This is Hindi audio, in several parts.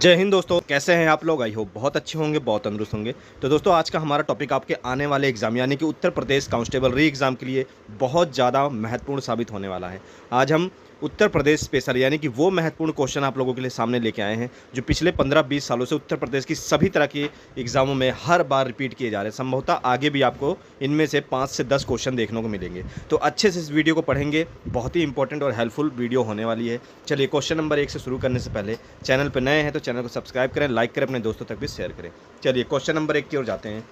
जय हिंद दोस्तों, कैसे हैं आप लोग। आई होप बहुत अच्छे होंगे, बहुत तंदुरुस्त होंगे। तो दोस्तों, आज का हमारा टॉपिक आपके आने वाले एग्जाम यानी कि उत्तर प्रदेश कांस्टेबल री एग्ज़ाम के लिए बहुत ज़्यादा महत्वपूर्ण साबित होने वाला है। आज हम उत्तर प्रदेश स्पेशल यानी कि वो महत्वपूर्ण क्वेश्चन आप लोगों के लिए सामने लेके आए हैं जो पिछले 15-20 सालों से उत्तर प्रदेश की सभी तरह के एग्जामों में हर बार रिपीट किए जा रहे हैं। संभवतः आगे भी आपको इनमें से 5 से 10 क्वेश्चन देखने को मिलेंगे। तो अच्छे से इस वीडियो को पढ़ेंगे, बहुत ही इंपॉर्टेंट और हेल्पफुल वीडियो होने वाली है। चलिए, क्वेश्चन नंबर 1 से शुरू करने से पहले चैनल पर नए हैं तो चैनल को सब्सक्राइब करें, लाइक करें, अपने दोस्तों तक भी शेयर करें। चलिए, क्वेश्चन नंबर 1 की ओर जाते हैं।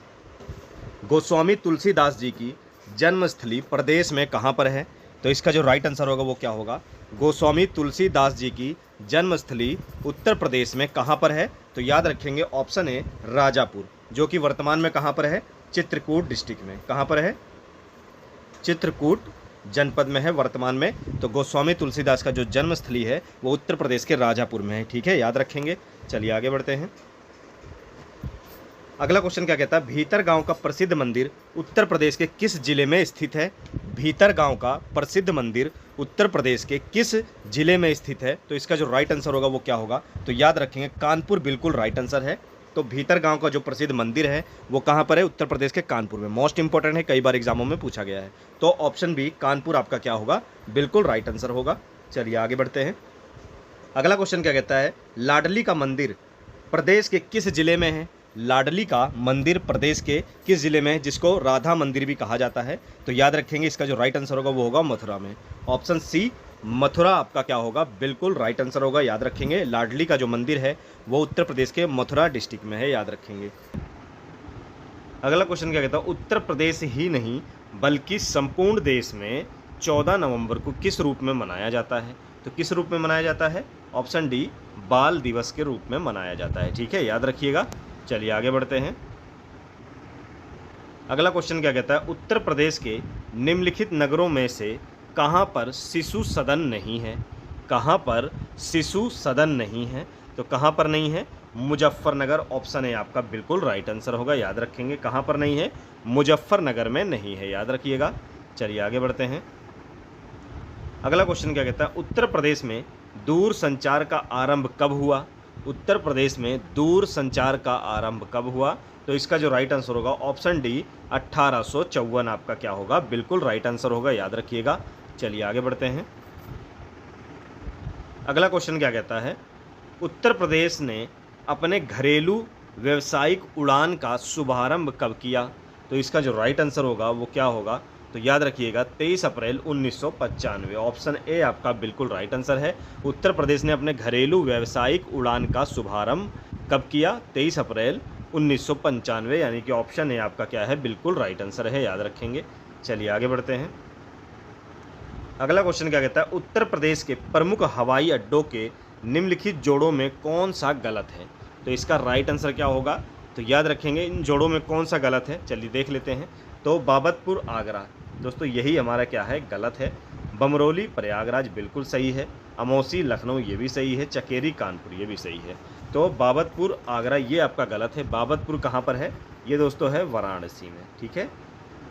गोस्वामी तुलसीदास जी की जन्मस्थली प्रदेश में कहाँ पर है? तो इसका जो राइट आंसर होगा वो क्या होगा? गोस्वामी तुलसीदास जी की जन्मस्थली उत्तर प्रदेश में कहाँ पर है? तो याद रखेंगे ऑप्शन ए राजापुर, जो कि वर्तमान में कहाँ पर है? चित्रकूट डिस्ट्रिक्ट में। कहाँ पर है? चित्रकूट जनपद में है वर्तमान में। तो गोस्वामी तुलसीदास का जो जन्मस्थली है वो उत्तर प्रदेश के राजापुर में है। ठीक है, याद रखेंगे। चलिए आगे बढ़ते हैं। अगला क्वेश्चन क्या कहता है? भीतर गांव का प्रसिद्ध मंदिर उत्तर प्रदेश के किस जिले में स्थित है? भीतर गांव का प्रसिद्ध मंदिर उत्तर प्रदेश के किस जिले में स्थित है? तो इसका जो राइट आंसर होगा वो क्या होगा? तो याद रखेंगे कानपुर बिल्कुल राइट आंसर है। तो भीतर गांव का जो प्रसिद्ध मंदिर है वो कहाँ पर है? उत्तर प्रदेश के कानपुर में। मोस्ट इंपॉर्टेंट है, कई बार एग्जामों में पूछा गया है। तो ऑप्शन बी कानपुर आपका क्या होगा? बिल्कुल राइट आंसर होगा। चलिए आगे बढ़ते हैं। अगला क्वेश्चन क्या कहता है? लाडली का मंदिर प्रदेश के किस जिले में है? लाडली का मंदिर प्रदेश के किस जिले में है, जिसको राधा मंदिर भी कहा जाता है? तो याद रखेंगे इसका जो राइट आंसर होगा वो होगा मथुरा में। ऑप्शन सी मथुरा आपका क्या होगा? बिल्कुल राइट आंसर होगा। याद रखेंगे लाडली का जो मंदिर है वो उत्तर प्रदेश के मथुरा डिस्ट्रिक्ट में है। याद रखेंगे। अगला क्वेश्चन क्या कहता है? उत्तर प्रदेश ही नहीं बल्कि संपूर्ण देश में 14 नवंबर को किस रूप में मनाया जाता है? तो किस रूप में मनाया जाता है? ऑप्शन डी बाल दिवस के रूप में मनाया जाता है। ठीक है, याद रखिएगा। चलिए आगे बढ़ते हैं। अगला क्वेश्चन क्या कहता है? उत्तर प्रदेश के निम्नलिखित नगरों में से कहाँ पर शिशु सदन नहीं है? कहाँ पर शिशु सदन नहीं है? तो कहाँ पर नहीं है? मुजफ्फरनगर ऑप्शन है आपका बिल्कुल राइट आंसर होगा। याद रखेंगे कहाँ पर नहीं है? मुजफ्फरनगर में नहीं है। याद रखिएगा। चलिए आगे बढ़ते हैं। अगला क्वेश्चन क्या कहता है? उत्तर प्रदेश में दूर संचार का आरंभ कब हुआ? उत्तर प्रदेश में दूर संचार का आरंभ कब हुआ? तो इसका जो राइट आंसर होगा ऑप्शन डी 1854 आपका क्या होगा? बिल्कुल राइट आंसर होगा। याद रखिएगा। चलिए आगे बढ़ते हैं। अगला क्वेश्चन क्या कहता है? उत्तर प्रदेश ने अपने घरेलू व्यावसायिक उड़ान का शुभारंभ कब किया? तो इसका जो राइट आंसर होगा वो क्या होगा? तो याद रखिएगा 23 अप्रैल 1995। ऑप्शन ए आपका बिल्कुल राइट आंसर है। उत्तर प्रदेश ने अपने घरेलू व्यावसायिक उड़ान का शुभारंभ कब किया? 23 अप्रैल 1995, यानी कि ऑप्शन ए आपका क्या है? बिल्कुल राइट आंसर है। याद रखेंगे। चलिए आगे बढ़ते हैं। अगला क्वेश्चन क्या कहता है? उत्तर प्रदेश के प्रमुख हवाई अड्डों के निम्नलिखित जोड़ों में कौन सा गलत है? तो इसका राइट आंसर क्या होगा? तो याद रखेंगे इन जोड़ों में कौन सा गलत है। चलिए देख लेते हैं। तो बाबतपुर आगरा, दोस्तों यही हमारा क्या है? गलत है। बमरौली प्रयागराज बिल्कुल सही है। अमौसी लखनऊ ये भी सही है। चकेरी कानपुर ये भी सही है। तो बाबतपुर आगरा ये आपका गलत है। बाबतपुर कहाँ पर है? ये दोस्तों है वाराणसी में। ठीक है,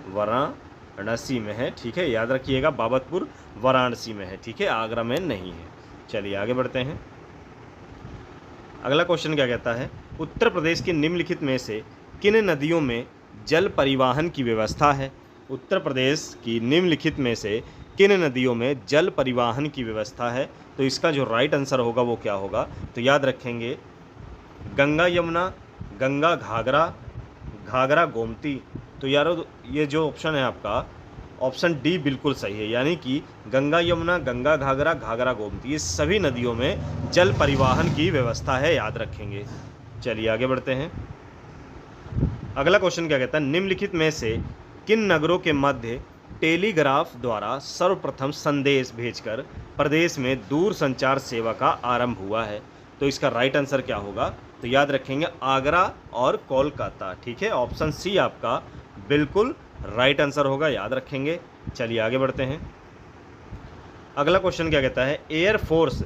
वाराणसी में है। ठीक है, याद रखिएगा बाबतपुर वाराणसी में है। ठीक है, आगरा में नहीं है। चलिए आगे बढ़ते हैं। अगला क्वेश्चन क्या कहता है? उत्तर प्रदेश के निम्नलिखित में से किन नदियों में जल परिवहन की व्यवस्था है? उत्तर प्रदेश की निम्नलिखित में से किन नदियों में जल परिवहन की व्यवस्था है? तो इसका जो राइट आंसर होगा वो क्या होगा? तो याद रखेंगे गंगा यमुना, गंगा घाघरा, घाघरा गोमती। तो यारो ये जो ऑप्शन है आपका ऑप्शन डी बिल्कुल सही है, यानी कि गंगा यमुना, गंगा घाघरा, घाघरा गोमती ये सभी नदियों में जल परिवहन की व्यवस्था है। याद रखेंगे। चलिए आगे बढ़ते हैं। अगला क्वेश्चन क्या कहता है? निम्नलिखित में से किन नगरों के मध्य टेलीग्राफ द्वारा सर्वप्रथम संदेश भेजकर प्रदेश में दूर संचार सेवा का आरंभ हुआ है? तो इसका राइट आंसर क्या होगा? तो याद रखेंगे आगरा और कोलकाता। ठीक है, ऑप्शन सी आपका बिल्कुल राइट आंसर होगा। याद रखेंगे। चलिए आगे बढ़ते हैं। अगला क्वेश्चन क्या कहता है? Air force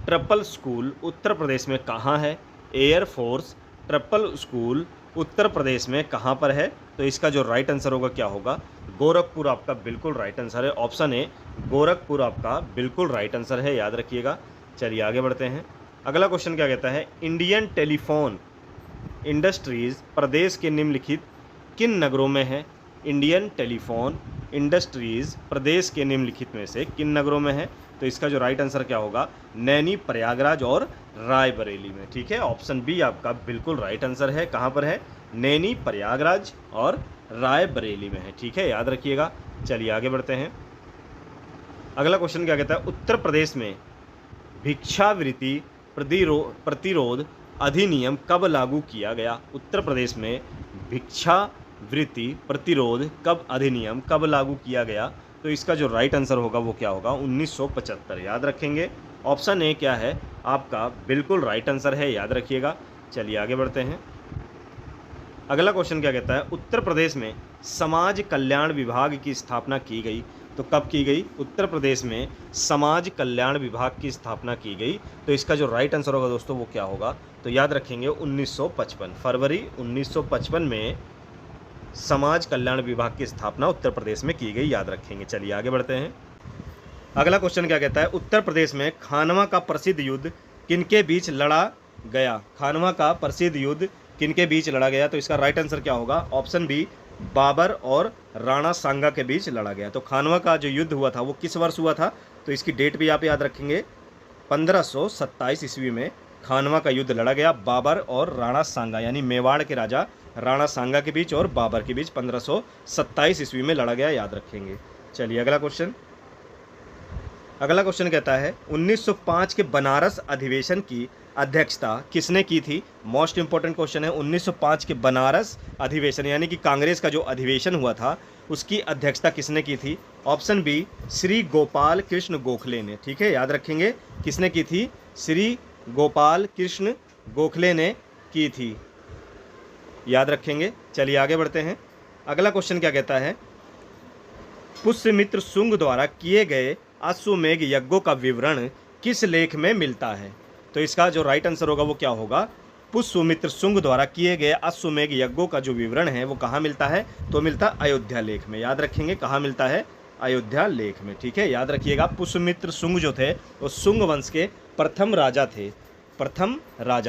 triple school Uttar Pradesh में कहाँ है? Air force triple school Uttar Pradesh में कहाँ पर है? तो इसका जो राइट आंसर होगा क्या होगा? गोरखपुर आपका बिल्कुल राइट आंसर है। ऑप्शन ए गोरखपुर आपका बिल्कुल राइट आंसर है। याद रखिएगा। चलिए आगे बढ़ते हैं। अगला क्वेश्चन क्या कहता है, इंडियन टेलीफोन इंडस्ट्रीज प्रदेश के निम्नलिखित किन नगरों में है। इंडियन टेलीफोन इंडस्ट्रीज प्रदेश के निम्नलिखित में से किन नगरों में है। तो इसका जो राइट आंसर क्या होगा, नैनी, प्रयागराज और रायबरेली में। ठीक है, ऑप्शन बी आपका बिल्कुल राइट आंसर है। कहाँ पर है, नैनी, प्रयागराज और रायबरेली में है। ठीक है, याद रखिएगा। चलिए आगे बढ़ते हैं। अगला क्वेश्चन क्या कहता है, उत्तर प्रदेश में भिक्षावृत्ति प्रतिरोध अधिनियम कब लागू किया गया। उत्तर प्रदेश में भिक्षावृत्ति प्रतिरोध कब अधिनियम कब लागू किया गया। तो इसका जो राइट आंसर होगा वो क्या होगा, 1975। याद रखेंगे। ऑप्शन ए क्या है आपका बिल्कुल राइट आंसर है, याद रखिएगा। चलिए आगे बढ़ते हैं। अगला क्वेश्चन क्या कहता है, उत्तर प्रदेश में समाज कल्याण विभाग की स्थापना की गई। तो कब की गई, उत्तर प्रदेश में समाज कल्याण विभाग की स्थापना की गई। तो इसका जो राइट आंसर होगा दोस्तों वो क्या होगा, तो याद रखेंगे 1955, फरवरी 1955 में समाज कल्याण विभाग की स्थापना उत्तर प्रदेश में की गई, याद रखेंगे। चलिए आगे बढ़ते हैं। अगला क्वेश्चन क्या कहता है, उत्तर प्रदेश में खानवा का प्रसिद्ध युद्ध किनके बीच लड़ा गया। खानवा का प्रसिद्ध युद्ध किनके बीच लड़ा गया। तो इसका राइट आंसर क्या होगा, ऑप्शन बी, बाबर और राणा सांगा के बीच लड़ा गया। तो खानवा का जो युद्ध हुआ था वो किस वर्ष हुआ था, तो इसकी डेट भी आप याद रखेंगे, 1527 ईस्वी में खानवा का युद्ध लड़ा गया बाबर और राणा सांगा, यानी मेवाड़ के राजा राणा सांगा के बीच और बाबर के बीच 1527 ईस्वी में लड़ा गया, याद रखेंगे। चलिए अगला क्वेश्चन कहता है 1905 के बनारस अधिवेशन की अध्यक्षता किसने की थी। मोस्ट इंपॉर्टेंट क्वेश्चन है। 1905 के बनारस अधिवेशन यानी कि कांग्रेस का जो अधिवेशन हुआ था उसकी अध्यक्षता किसने की थी। ऑप्शन बी, श्री गोपाल कृष्ण गोखले ने। ठीक है, याद रखेंगे किसने की थी, श्री गोपाल कृष्ण गोखले ने की थी, याद रखेंगे। चलिए आगे बढ़ते हैं। अगला क्वेश्चन क्या कहता है, पुष्यमित्र शुंग द्वारा किए गए अश्वमेध यज्ञों का विवरण किस लेख में मिलता है। तो इसका जो राइट आंसर होगा वो क्या होगा, पुष्यमित्र शुंग द्वारा किए गए अश्वमेध यज्ञों का जो विवरण है वो कहाँ मिलता है, तो मिलता है अयोध्या लेख में। याद रखेंगे कहाँ मिलता है, अयोध्या लेख में। ठीक है, याद रखिएगा। पुष्यमित्र शुंग जो थे वो शुंग वंश के प्रथम राजा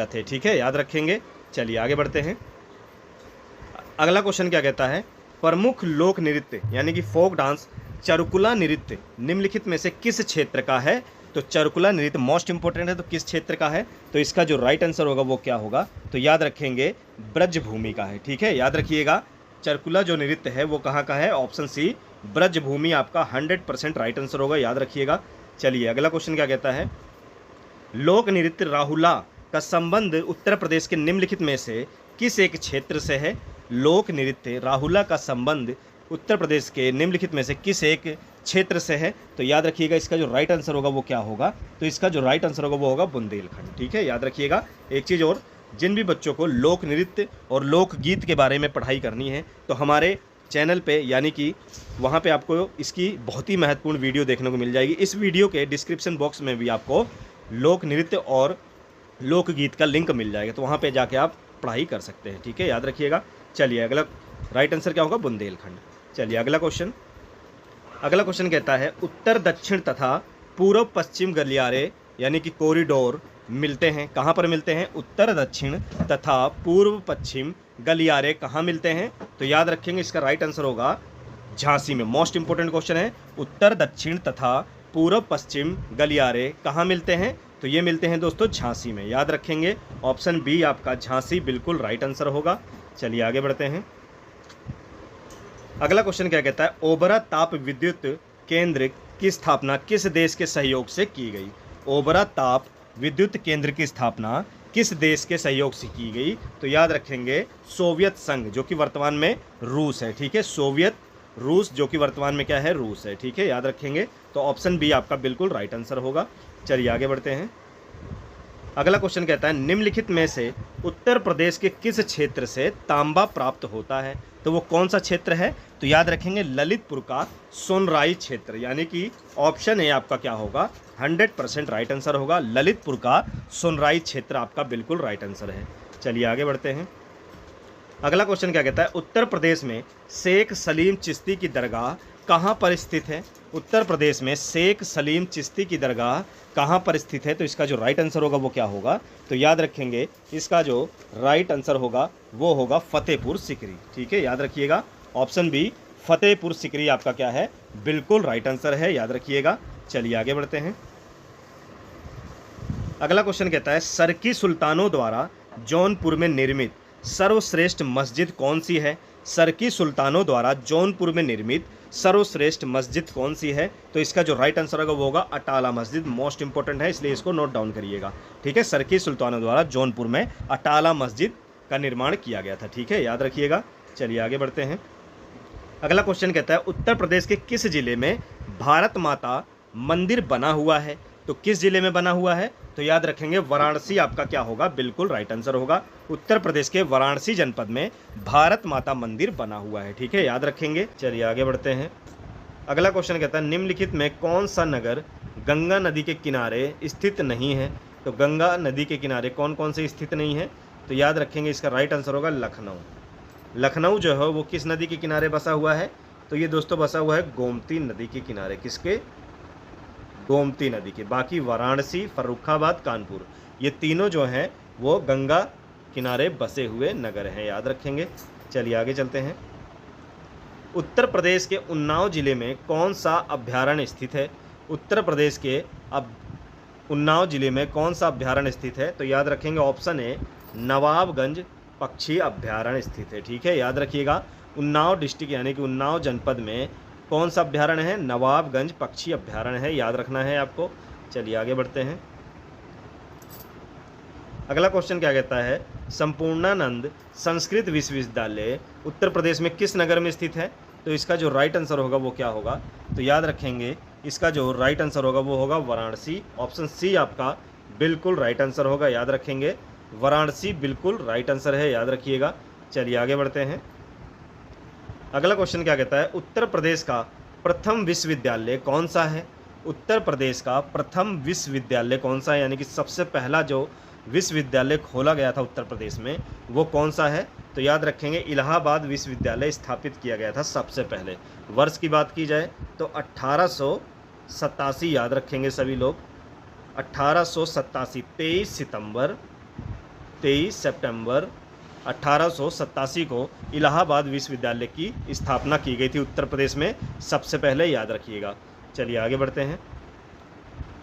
थे। ठीक है, याद रखेंगे। चलिए आगे बढ़ते हैं। अगला क्वेश्चन क्या कहता है, प्रमुख लोक नृत्य यानी कि फोक डांस चरुकुला नृत्य निम्नलिखित में से किस क्षेत्र का है। तो चरुकुला नृत्य मोस्ट इंपोर्टेंट है, तो किस क्षेत्र का है। तो इसका जो राइट आंसर होगा वो क्या होगा, तो याद रखेंगे ब्रजभूमि का है। ठीक है, याद रखिएगा। चरुकुला जो नृत्य है वो कहाँ का है, ऑप्शन सी, ब्रजभूमि आपका 100% राइट आंसर होगा, याद रखिएगा। चलिए अगला क्वेश्चन क्या कहता है, लोक नृत्य राहुला का संबंध उत्तर प्रदेश के निम्नलिखित में से किस एक क्षेत्र से है। लोक नृत्य राहुला का संबंध उत्तर प्रदेश के निम्नलिखित में से किस एक क्षेत्र से है। तो याद रखिएगा इसका जो राइट आंसर होगा वो क्या होगा, तो इसका जो राइट आंसर होगा वो होगा बुंदेलखंड। ठीक है, याद रखिएगा। एक चीज़ और, जिन भी बच्चों को लोक नृत्य और लोकगीत के बारे में पढ़ाई करनी है तो हमारे चैनल पे यानी कि वहाँ पे आपको इसकी बहुत ही महत्वपूर्ण वीडियो देखने को मिल जाएगी। इस वीडियो के डिस्क्रिप्शन बॉक्स में भी आपको लोक नृत्य और लोकगीत का लिंक मिल जाएगा, तो वहाँ पे जाके आप पढ़ाई कर सकते हैं। ठीक है, याद रखिएगा। चलिए अगला राइट आंसर क्या होगा, बुंदेलखंड। चलिए अगला क्वेश्चन कहता है, उत्तर दक्षिण तथा पूर्व पश्चिम गलियारे यानी कि कॉरिडोर मिलते हैं, कहाँ पर मिलते हैं। उत्तर दक्षिण तथा पूर्व पश्चिम गलियारे कहाँ मिलते हैं। तो याद रखेंगे इसका राइट आंसर होगा झांसी में। मोस्ट इंपोर्टेंट क्वेश्चन है, उत्तर दक्षिण तथा पूर्व पश्चिम गलियारे कहाँ मिलते हैं। तो ये मिलते हैं दोस्तों झांसी में, याद रखेंगे। ऑप्शन बी आपका झांसी बिल्कुल राइट आंसर होगा। चलिए आगे बढ़ते हैं। अगला क्वेश्चन क्या कहता है, ओबरा ताप विद्युत केंद्र की स्थापना किस देश के सहयोग से की गई। ओबरा ताप विद्युत केंद्र की स्थापना किस देश के सहयोग से की गई। तो याद रखेंगे सोवियत संघ जो कि वर्तमान में रूस है। ठीक है, सोवियत रूस जो कि वर्तमान में क्या है, रूस है। ठीक है, याद रखेंगे। तो ऑप्शन बी आपका बिल्कुल राइट आंसर होगा। चलिए आगे बढ़ते हैं। अगला क्वेश्चन कहता है, निम्नलिखित में से उत्तर प्रदेश के किस क्षेत्र से तांबा प्राप्त होता है। तो वो कौन सा क्षेत्र है, तो याद रखेंगे ललितपुर का सोनराई क्षेत्र, यानी कि ऑप्शन ए आपका क्या होगा, 100% राइट आंसर होगा। ललितपुर का सोनराई क्षेत्र आपका बिल्कुल राइट आंसर है। चलिए आगे बढ़ते हैं। अगला क्वेश्चन क्या कहता है, उत्तर प्रदेश में शेख सलीम चिश्ती की दरगाह कहाँ पर स्थित है। उत्तर प्रदेश में शेख सलीम चिश्ती की दरगाह कहाँ पर स्थित है? तो इसका जो राइट आंसर होगा वो क्या होगा? तो याद रखेंगे, इसका जो राइट आंसर होगा वो होगा फतेहपुर सिकरी। ठीक है, याद रखिएगा, ऑप्शन बी फतेहपुर सिकरी आपका क्या है? बिल्कुल राइट आंसर है, याद रखिएगा। चलिए आगे बढ़ते हैं। अगला क्वेश्चन कहता है, सरकी सुल्तानों द्वारा जौनपुर में निर्मित सर्वश्रेष्ठ मस्जिद कौन सी है? सरकी सुल्तानों द्वारा जौनपुर में निर्मित सर्वश्रेष्ठ मस्जिद कौन सी है? तो इसका जो राइट आंसर होगा वो होगा अटाला मस्जिद। मोस्ट इंपॉर्टेंट है, इसलिए इसको नोट डाउन करिएगा। ठीक है, सरकी सुल्तानों द्वारा जौनपुर में अटाला मस्जिद का निर्माण किया गया था। ठीक है, याद रखिएगा। चलिए आगे बढ़ते हैं। अगला क्वेश्चन कहता है, उत्तर प्रदेश के किस जिले में भारत माता मंदिर बना हुआ है? तो किस जिले में बना हुआ है? तो याद रखेंगे, वाराणसी आपका क्या होगा? बिल्कुल राइट आंसर होगा। उत्तर प्रदेश के वाराणसी जनपद में भारत माता मंदिर बना हुआ है। ठीक है, याद रखेंगे। चलिए आगे बढ़ते हैं। अगला क्वेश्चन कहता है, निम्नलिखित में कौन सा नगर गंगा नदी के किनारे स्थित नहीं है? तो गंगा नदी के किनारे कौन कौन से स्थित नहीं है? तो याद रखेंगे, इसका राइट आंसर होगा लखनऊ। लखनऊ जो है वो किस नदी के किनारे बसा हुआ है? तो ये दोस्तों बसा हुआ है गोमती नदी के किनारे। किसके? गोमती नदी के। बाकी वाराणसी, फर्रुखाबाद, कानपुर, ये तीनों जो हैं वो गंगा किनारे बसे हुए नगर हैं, याद रखेंगे। चलिए आगे चलते हैं। उत्तर प्रदेश के उन्नाव जिले में कौन सा अभ्यारण्य स्थित है? उत्तर प्रदेश के उन्नाव जिले में कौन सा अभ्यारण्य स्थित है? तो याद रखेंगे, ऑप्शन ए नवाबगंज पक्षी अभ्यारण्य स्थित है। ठीक है, याद रखिएगा, उन्नाव डिस्ट्रिक्ट यानी कि उन्नाव जनपद में कौन सा अभ्यारण्य है? नवाबगंज पक्षी अभ्यारण्य है, याद रखना है आपको। चलिए आगे बढ़ते हैं। अगला क्वेश्चन क्या कहता है, संपूर्णानंद संस्कृत विश्वविद्यालय उत्तर प्रदेश में किस नगर में स्थित है? तो इसका जो राइट आंसर होगा वो क्या होगा? तो याद रखेंगे, इसका जो राइट आंसर होगा वो होगा वाराणसी। ऑप्शन सी आपका बिल्कुल राइट आंसर होगा, याद रखेंगे, वाराणसी बिल्कुल राइट आंसर है, याद रखिएगा। चलिए आगे बढ़ते हैं। अगला क्वेश्चन क्या कहता है, उत्तर प्रदेश का प्रथम विश्वविद्यालय कौन सा है? उत्तर प्रदेश का प्रथम विश्वविद्यालय कौन सा है, यानी कि सबसे पहला जो विश्वविद्यालय खोला गया था उत्तर प्रदेश में वो कौन सा है? तो याद रखेंगे, इलाहाबाद विश्वविद्यालय स्थापित किया गया था सबसे पहले। वर्ष की बात की जाए तो 1887, याद रखेंगे सभी लोग, 1887, 23 सितंबर 1887 को इलाहाबाद विश्वविद्यालय की स्थापना की गई थी उत्तर प्रदेश में सबसे पहले, याद रखिएगा। चलिए आगे बढ़ते हैं।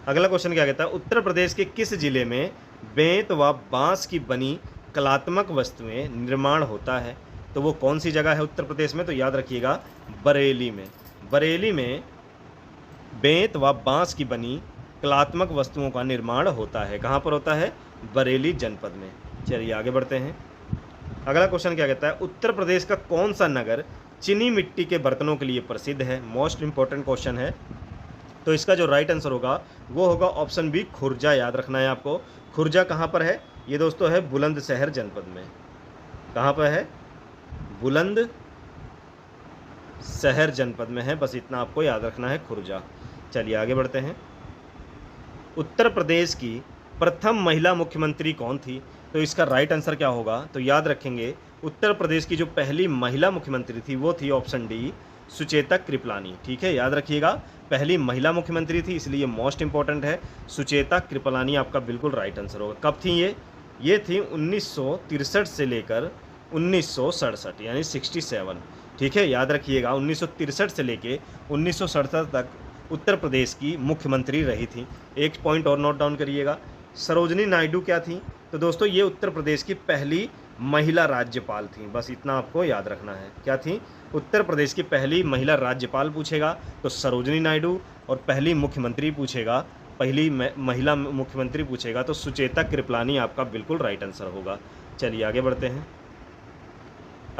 अगला क्वेश्चन क्या कहता है, उत्तर प्रदेश के किस जिले में बेंत व बांस की बनी कलात्मक वस्तुएं निर्माण होता है? तो वो कौन सी जगह है उत्तर प्रदेश में? तो याद रखिएगा, बरेली में। बरेली में बेंत व बांस की बनी कलात्मक वस्तुओं का निर्माण होता है। कहाँ पर होता है? बरेली जनपद में। चलिए आगे बढ़ते हैं। अगला क्वेश्चन क्या कहता है, उत्तर प्रदेश का कौन सा नगर चीनी मिट्टी के बर्तनों के लिए प्रसिद्ध है? मोस्ट इंपॉर्टेंट क्वेश्चन है। तो इसका जो राइट आंसर होगा वो होगा ऑप्शन बी खुर्जा, याद रखना है आपको। खुर्जा कहाँ पर है? ये दोस्तों है बुलंदशहर जनपद में। कहाँ पर है? बुलंदशहर जनपद में है, बस इतना आपको याद रखना है, खुर्जा। चलिए आगे बढ़ते हैं। उत्तर प्रदेश की प्रथम महिला मुख्यमंत्री कौन थी? तो इसका राइट आंसर क्या होगा? तो याद रखेंगे, उत्तर प्रदेश की जो पहली महिला मुख्यमंत्री थी वो थी ऑप्शन डी सुचेता कृपलानी। ठीक है, याद रखिएगा, पहली महिला मुख्यमंत्री थी, इसलिए मोस्ट इंपॉर्टेंट है, सुचेता कृपलानी आपका बिल्कुल राइट आंसर होगा। कब थी ये थी 1963 से लेकर 1967, यानी 67। ठीक है, याद रखिएगा, 1963 से लेकर 1967 तक उत्तर प्रदेश की मुख्यमंत्री रही थी। एक पॉइंट और नोट डाउन करिएगा, सरोजनी नायडू क्या थी? तो दोस्तों ये उत्तर प्रदेश की पहली महिला राज्यपाल थी, बस इतना आपको याद रखना है। क्या थी? उत्तर प्रदेश की पहली महिला राज्यपाल पूछेगा तो सरोजनी नायडू, और पहली मुख्यमंत्री पूछेगा, पहली महिला मुख्यमंत्री पूछेगा तो सुचेता कृपलानी आपका बिल्कुल राइट आंसर होगा। चलिए आगे बढ़ते हैं।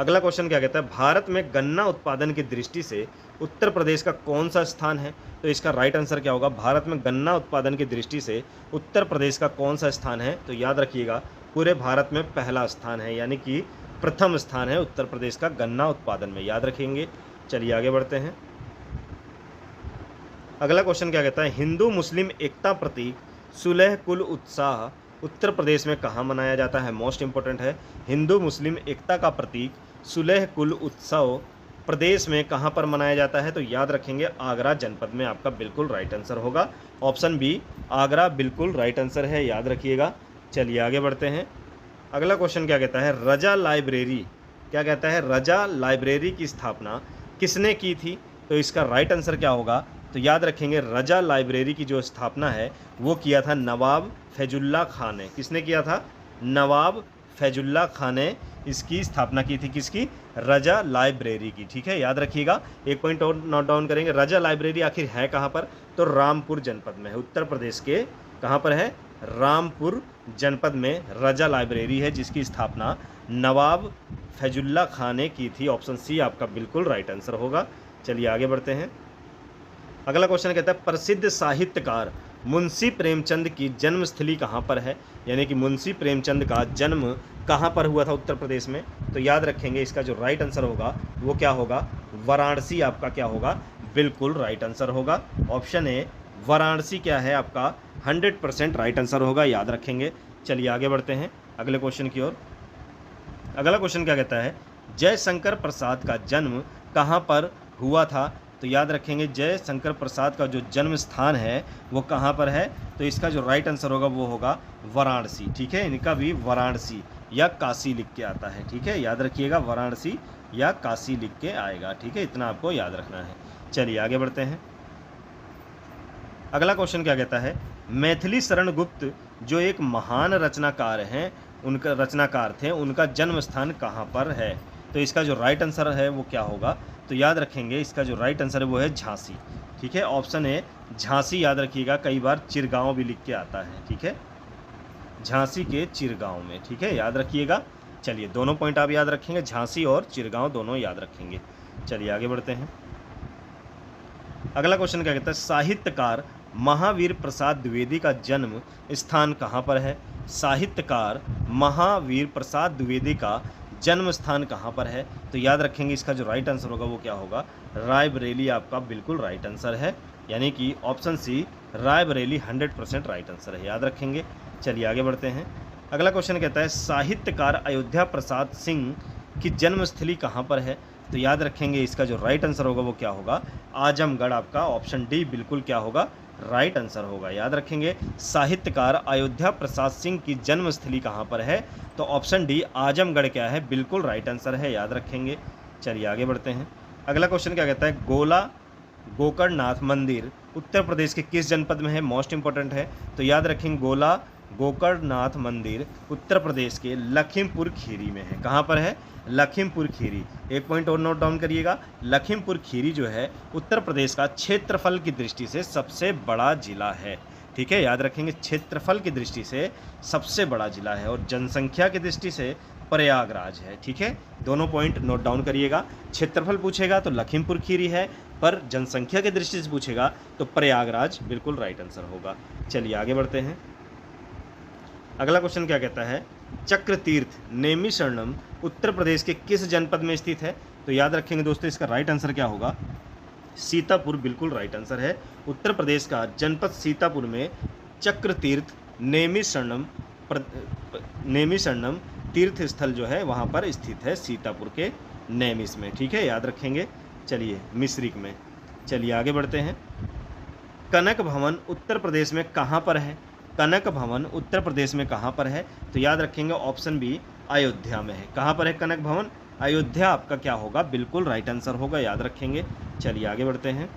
अगला क्वेश्चन क्या कहता है, भारत में गन्ना उत्पादन की दृष्टि से उत्तर प्रदेश का कौन सा स्थान है? तो इसका राइट आंसर क्या होगा? भारत में गन्ना उत्पादन की दृष्टि से उत्तर प्रदेश का कौन सा स्थान है? तो याद रखिएगा, पूरे भारत में पहला स्थान है, यानी कि प्रथम स्थान है उत्तर प्रदेश का गन्ना उत्पादन में, याद रखेंगे। चलिए आगे बढ़ते हैं। अगला क्वेश्चन क्या कहता है, हिंदू मुस्लिम एकता प्रतीक सुलह कुल उत्साह उत्तर प्रदेश में कहाँ मनाया जाता है? मोस्ट इंपॉर्टेंट है, हिंदू मुस्लिम एकता का प्रतीक सुलह कुल उत्सव प्रदेश में कहाँ पर मनाया जाता है? तो याद रखेंगे आगरा जनपद में आपका बिल्कुल राइट आंसर होगा। ऑप्शन बी आगरा बिल्कुल राइट आंसर है, याद रखिएगा। चलिए आगे बढ़ते हैं। अगला क्वेश्चन क्या कहता है? रजा लाइब्रेरी, क्या कहता है? रजा लाइब्रेरी की स्थापना किसने की थी? तो इसका राइट आंसर क्या होगा? तो याद रखेंगे रजा लाइब्रेरी की जो स्थापना है वो किया था नवाब फैजुल्ला खान ने। किसने किया था? नवाब फैजुल्ला खान ने इसकी स्थापना की थी। किसकी? रजा लाइब्रेरी की। ठीक है, याद रखिएगा। एक पॉइंट और नोट डाउन करेंगे। रजा लाइब्रेरी आखिर है कहाँ पर? तो रामपुर जनपद में है, उत्तर प्रदेश के कहाँ पर है? रामपुर जनपद में रजा लाइब्रेरी है, जिसकी स्थापना नवाब फैजुल्ला खान ने की थी। ऑप्शन सी आपका बिल्कुल राइट आंसर होगा। चलिए आगे बढ़ते हैं। अगला क्वेश्चन कहता है प्रसिद्ध साहित्यकार मुंशी प्रेमचंद की जन्मस्थली कहाँ पर है? यानी कि मुंशी प्रेमचंद का जन्म कहाँ पर हुआ था उत्तर प्रदेश में? तो याद रखेंगे इसका जो राइट आंसर होगा वो क्या होगा? वाराणसी आपका क्या होगा? बिल्कुल राइट आंसर होगा। ऑप्शन ए वाराणसी क्या है आपका? 100% राइट आंसर होगा, याद रखेंगे। चलिए आगे बढ़ते हैं अगले क्वेश्चन की ओर। अगला क्वेश्चन क्या कहता है? जयशंकर प्रसाद का जन्म कहाँ पर हुआ था? तो याद रखेंगे जयशंकर प्रसाद का जो जन्म स्थान है वो कहाँ पर है? तो इसका जो राइट आंसर होगा वो होगा वाराणसी। ठीक है, इनका भी वाराणसी या काशी लिख के आता है। ठीक है, याद रखिएगा, वाराणसी या काशी लिख के आएगा। ठीक है, इतना आपको याद रखना है। चलिए आगे बढ़ते हैं। अगला क्वेश्चन क्या कहता है? मैथिली शरण गुप्त जो एक महान रचनाकार हैं, उनका रचनाकार थे, उनका जन्म स्थान कहाँ पर है? तो इसका जो राइट आंसर है वो क्या होगा? तो याद रखेंगे इसका जो राइट आंसर है वो है झांसी। ठीक है, ऑप्शन ए झांसी, याद रखिएगा। कई बार चिरगांव भी लिख के आता है। ठीक है, झांसी के चिरगांव में। ठीक है, याद रखिएगा। चलिए दोनों पॉइंट आप याद रखेंगे, झांसी और चिरगांव दोनों याद रखेंगे। चलिए आगे बढ़ते हैं। अगला क्वेश्चन क्या कहता है? साहित्यकार महावीर प्रसाद द्विवेदी का जन्म स्थान कहाँ पर है? साहित्यकार महावीर प्रसाद द्विवेदी का जन्म स्थान कहाँ पर है? तो याद रखेंगे इसका जो राइट आंसर होगा वो क्या होगा? रायबरेली आपका बिल्कुल राइट आंसर है, यानी कि option C Raebareli 100% right answer है, याद रखेंगे। चलिए आगे बढ़ते हैं। अगला क्वेश्चन कहता है साहित्यकार अयोध्या प्रसाद सिंह की जन्मस्थली कहाँ पर है? तो याद रखेंगे इसका जो राइट आंसर होगा वो क्या होगा? आजमगढ़ आपका ऑप्शन डी बिल्कुल क्या होगा? राइट आंसर होगा, याद रखेंगे। साहित्यकार अयोध्या प्रसाद सिंह की जन्मस्थली कहाँ पर है? तो ऑप्शन डी आजमगढ़ क्या है? बिल्कुल राइट आंसर है, याद रखेंगे। चलिए आगे बढ़ते हैं। अगला क्वेश्चन क्या कहता है? गोला गोकर्णनाथ मंदिर उत्तर प्रदेश के किस जनपद में है? मोस्ट इंपॉर्टेंट है, तो याद रखेंगे गोला गोकर्णनाथ मंदिर उत्तर प्रदेश के लखीमपुर खीरी में है। कहाँ पर है? लखीमपुर खीरी। एक पॉइंट और नोट डाउन करिएगा, लखीमपुर खीरी जो है उत्तर प्रदेश का क्षेत्रफल की दृष्टि से सबसे बड़ा जिला है। ठीक है, याद रखेंगे, क्षेत्रफल की दृष्टि से सबसे बड़ा जिला है और जनसंख्या की दृष्टि से प्रयागराज है। ठीक है, दोनों पॉइंट नोट डाउन करिएगा। क्षेत्रफल पूछेगा तो लखीमपुर खीरी है, पर जनसंख्या की दृष्टि से पूछेगा तो प्रयागराज बिल्कुल राइट आंसर होगा। चलिए आगे बढ़ते हैं। अगला क्वेश्चन क्या कहता है? चक्र तीर्थ नेमिशरणम उत्तर प्रदेश के किस जनपद में स्थित है? तो याद रखेंगे दोस्तों इसका राइट आंसर क्या होगा? सीतापुर बिल्कुल राइट आंसर है। उत्तर प्रदेश का जनपद सीतापुर में चक्र तीर्थ नेमिशरणम तीर्थ स्थल जो है वहाँ पर स्थित है, सीतापुर के नेमिस में। ठीक है, याद रखेंगे। चलिए मिश्रिक में। चलिए आगे बढ़ते हैं। कनक भवन उत्तर प्रदेश में कहाँ पर है? कनक भवन उत्तर प्रदेश में कहाँ पर है? तो याद रखेंगे ऑप्शन बी अयोध्या में है। कहाँ पर है कनक भवन? अयोध्या आपका क्या होगा? बिल्कुल राइट आंसर होगा, याद रखेंगे। चलिए आगे बढ़ते हैं।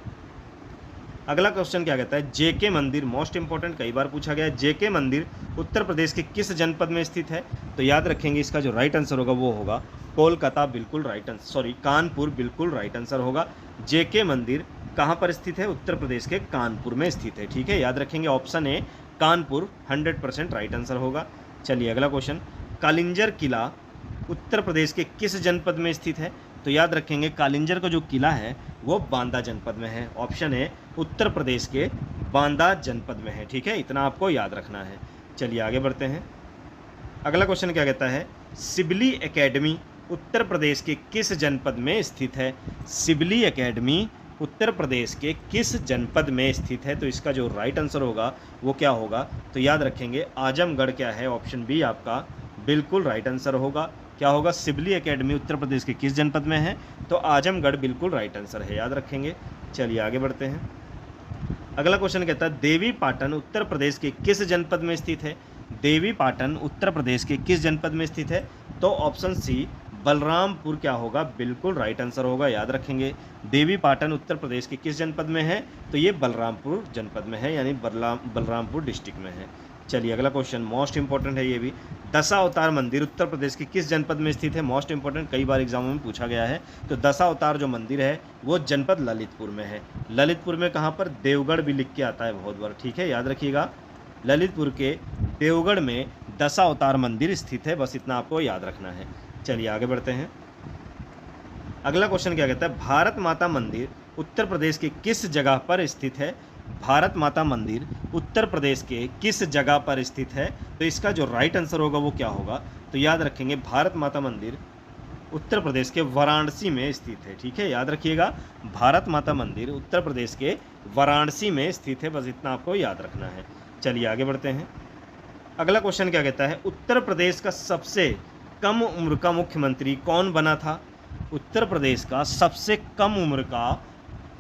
अगला क्वेश्चन क्या कहता है? जेके मंदिर, मोस्ट इंपॉर्टेंट, कई बार पूछा गया है। जेके मंदिर उत्तर प्रदेश के किस जनपद में स्थित है? तो याद रखेंगे इसका जो राइट आंसर होगा वो होगा कोलकाता, बिल्कुल राइट आंसर, सॉरी कानपुर, बिल्कुल राइट आंसर होगा। जेके मंदिर कहाँ पर स्थित है? उत्तर प्रदेश के कानपुर में स्थित है। ठीक है, याद रखेंगे option A Kanpur 100% right answer होगा। चलिए अगला क्वेश्चन, कालिंजर किला उत्तर प्रदेश के किस जनपद में स्थित है? तो याद रखेंगे कालिंजर का जो किला है वो बांदा जनपद में है। ऑप्शन है उत्तर प्रदेश के बांदा जनपद में है। ठीक है, इतना आपको याद रखना है। चलिए आगे बढ़ते हैं। अगला क्वेश्चन क्या कहता है? सिबली एकेडमी उत्तर प्रदेश के किस जनपद में स्थित है? सिबली एकेडमी उत्तर प्रदेश के किस जनपद में स्थित है? तो इसका जो राइट आंसर होगा वो क्या होगा? तो याद रखेंगे आजमगढ़ क्या है? ऑप्शन बी आपका बिल्कुल राइट आंसर होगा। क्या होगा, सिबली एकेडमी उत्तर प्रदेश के किस जनपद में है, तो आजमगढ़ बिल्कुल राइट आंसर है, याद रखेंगे। चलिए आगे बढ़ते हैं। अगला क्वेश्चन कहता है देवी पाटन उत्तर प्रदेश के किस जनपद में स्थित है। देवी पाटन उत्तर प्रदेश के किस जनपद में स्थित है, तो ऑप्शन सी बलरामपुर क्या होगा, बिल्कुल राइट आंसर होगा, याद रखेंगे। देवी पाटन उत्तर प्रदेश के किस जनपद में है, तो ये बलरामपुर जनपद में है, यानी बलरामपुर डिस्ट्रिक्ट में है। चलिए अगला क्वेश्चन मोस्ट इंपॉर्टेंट है ये भी। दशावतार मंदिर उत्तर प्रदेश के किस जनपद में स्थित है, मोस्ट इंपॉर्टेंट, कई बार एग्जामों में पूछा गया है। तो दशावतार जो मंदिर है वो जनपद ललितपुर में है। ललितपुर में कहाँ पर, देवगढ़ भी लिख के आता है बहुत बार, ठीक है, याद रखिएगा। ललितपुर के देवगढ़ में दशावतार मंदिर स्थित है, बस इतना आपको याद रखना है। चलिए आगे बढ़ते हैं। अगला क्वेश्चन क्या कहता है, भारत माता मंदिर उत्तर प्रदेश के किस जगह पर स्थित है। भारत माता मंदिर उत्तर प्रदेश के किस जगह पर स्थित है, तो इसका जो राइट आंसर होगा वो क्या होगा, तो याद रखेंगे भारत माता मंदिर उत्तर प्रदेश के वाराणसी में स्थित है, ठीक है, याद रखिएगा। भारत माता मंदिर उत्तर प्रदेश के वाराणसी में स्थित है, बस इतना आपको याद रखना है। चलिए आगे बढ़ते हैं। अगला क्वेश्चन क्या कहता है, उत्तर प्रदेश का सबसे कम उम्र का मुख्यमंत्री कौन बना था। उत्तर प्रदेश का सबसे कम उम्र का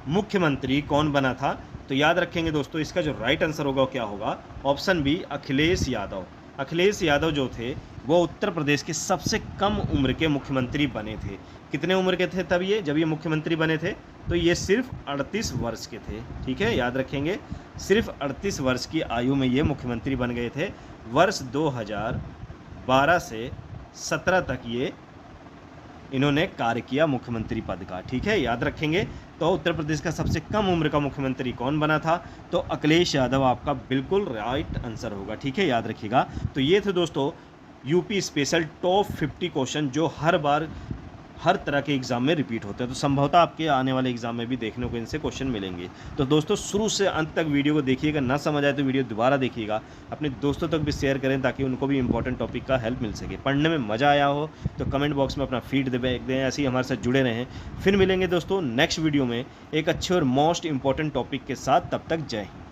मुख्यमंत्री कौन बना था, तो याद रखेंगे दोस्तों, इसका जो राइट आंसर होगा वो क्या होगा, ऑप्शन बी अखिलेश यादव। अखिलेश यादव जो थे वो उत्तर प्रदेश के सबसे कम उम्र के मुख्यमंत्री बने थे। कितने उम्र के थे तब ये, जब ये मुख्यमंत्री बने थे, तो ये सिर्फ 38 वर्ष के थे, ठीक है, याद रखेंगे। सिर्फ 38 वर्ष की आयु में ये मुख्यमंत्री बन गए थे। वर्ष 2012 से 17 तक ये इन्होंने कार्य किया मुख्यमंत्री पद का, ठीक है, याद रखेंगे। तो उत्तर प्रदेश का सबसे कम उम्र का मुख्यमंत्री कौन बना था, तो अखिलेश यादव आपका बिल्कुल राइट आंसर होगा, ठीक है, याद रखिएगा। तो ये थे दोस्तों यूपी स्पेशल टॉप 50 क्वेश्चन जो हर बार हर तरह के एग्जाम में रिपीट होते हैं, तो संभवतः आपके आने वाले एग्जाम में भी देखने को इनसे क्वेश्चन मिलेंगे। तो दोस्तों शुरू से अंत तक वीडियो को देखिएगा, ना समझ आए तो वीडियो दोबारा देखिएगा, अपने दोस्तों तक भी शेयर करें ताकि उनको भी इंपॉर्टेंट टॉपिक का हेल्प मिल सके। पढ़ने में मज़ा आया हो तो कमेंट बॉक्स में अपना फीडबैक दें, ऐसे ही हमारे साथ जुड़े रहें। फिर मिलेंगे दोस्तों नेक्स्ट वीडियो में एक अच्छे और मोस्ट इंपॉर्टेंट टॉपिक के साथ, तब तक जय हिंद।